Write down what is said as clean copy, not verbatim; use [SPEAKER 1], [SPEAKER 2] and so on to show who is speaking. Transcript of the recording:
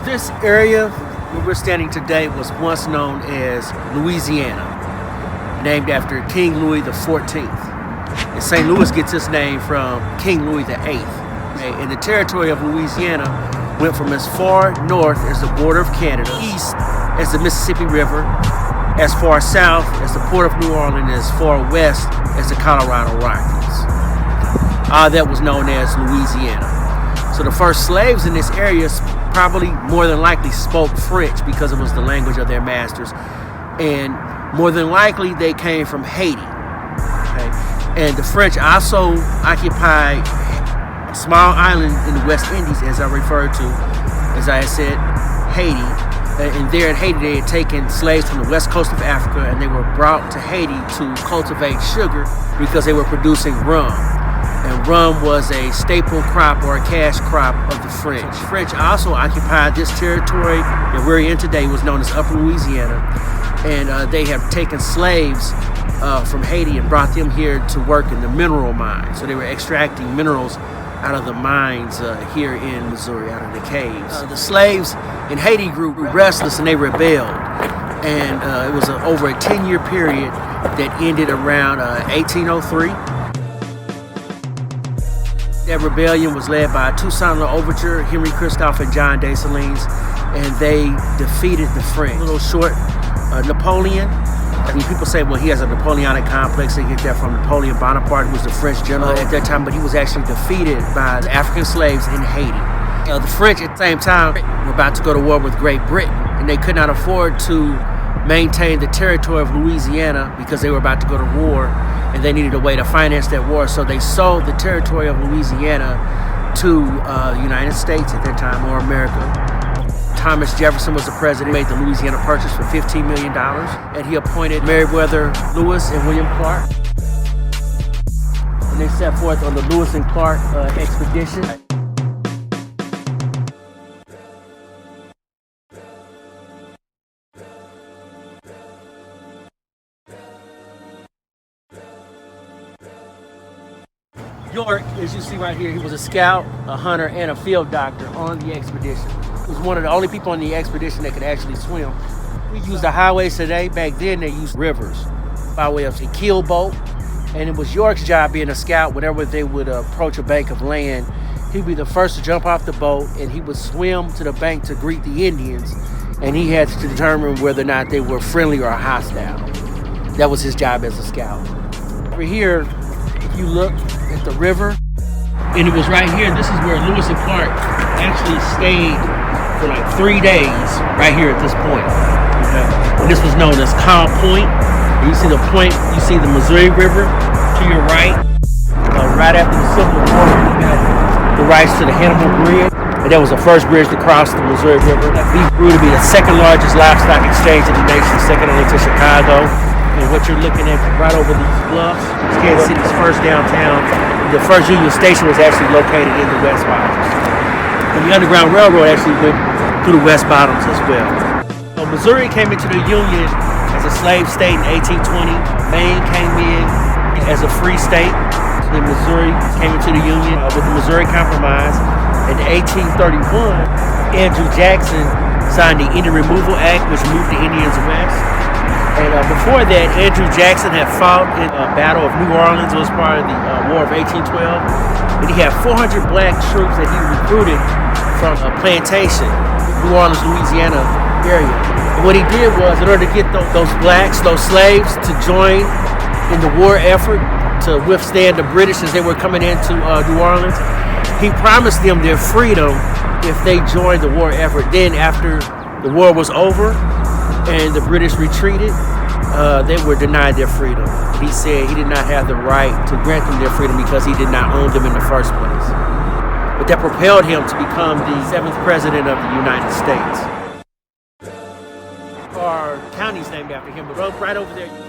[SPEAKER 1] This area where we're standing today was once known as Louisiana, named after King Louis XIV. And St. Louis gets its name from King Louis VIII. And the territory of Louisiana went from as far north as the border of Canada, east as the Mississippi River, as far south as the Port of New Orleans, as far west as the Colorado Rockies. All that was known as Louisiana. So the first slaves in this area probably more than likely spoke French because it was the language of their masters. And more than likely they came from Haiti. Okay? And the French also occupied a small island in the West Indies, as I referred to, as I had said, Haiti. And there in Haiti, they had taken slaves from the west coast of Africa, and they were brought to Haiti to cultivate sugar because they were producing rum. And rum was a staple crop or a cash crop of the French. The French also occupied this territory that we're in today, was known as Upper Louisiana. And they have taken slaves from Haiti and brought them here to work in the mineral mines. So they were extracting minerals out of the mines here in Missouri, out of the caves. The slaves in Haiti grew restless and they rebelled. And it was over a 10-year period that ended around 1803. That rebellion was led by Toussaint L'Ouverture, Henry Christophe, and John Dessalines, and they defeated the French. A little short, Napoleon. I mean, people say, well, he has a Napoleonic complex. They get that from Napoleon Bonaparte, who was the French general at that time, but he was actually defeated by the African slaves in Haiti. The French, at the same time, were about to go to war with Great Britain, and they could not afford to maintain the territory of Louisiana because they were about to go to war, and they needed a way to finance that war. So they sold the territory of Louisiana to the United States at that time, or America. Thomas Jefferson was the president, made the Louisiana Purchase for $15 million, and he appointed Meriwether Lewis and William Clark. And they set forth on the Lewis and Clark expedition. York, as you see right here, he was a scout, a hunter, and a field doctor on the expedition. He was one of the only people on the expedition that could actually swim. We use the highways today. Back then, they used rivers by way of a keel boat. And it was York's job, being a scout, whenever they would approach a bank of land, he'd be the first to jump off the boat, and he would swim to the bank to greet the Indians. And he had to determine whether or not they were friendly or hostile. That was his job as a scout. Over here, if you look at the river, and it was right here, this is where Lewis and Clark actually stayed for like 3 days right here at this point. Okay? And this was known as Cow Point. And you see the point, you see the Missouri River to your right. Right after the Civil War, we got the rights to the Hannibal Bridge. And that was the first bridge to cross the Missouri River. That grew to be the second largest livestock exchange in the nation, second only to Chicago. And what you're looking at right over these bluffs is Kansas City's first downtown. The first Union Station was actually located in the West Bottoms. And the Underground Railroad actually went through the West Bottoms as well. So Missouri came into the Union as a slave state in 1820. Maine came in as a free state. Then Missouri came into the Union with the Missouri Compromise. In 1831, Andrew Jackson signed the Indian Removal Act, which moved the Indians west. And before that, Andrew Jackson had fought in a battle of New Orleans. It was part of the War of 1812. And he had 400 black troops that he recruited from a plantation, New Orleans, Louisiana area. And what he did was, in order to get those blacks, those slaves, to join in the war effort to withstand the British as they were coming into New Orleans, he promised them their freedom if they joined the war effort. Then after the war was over, and the British retreated, they were denied their freedom. He said he did not have the right to grant them their freedom because he did not own them in the first place. But that propelled him to become the 7th president of the United States. Our county's named after him, but right over there.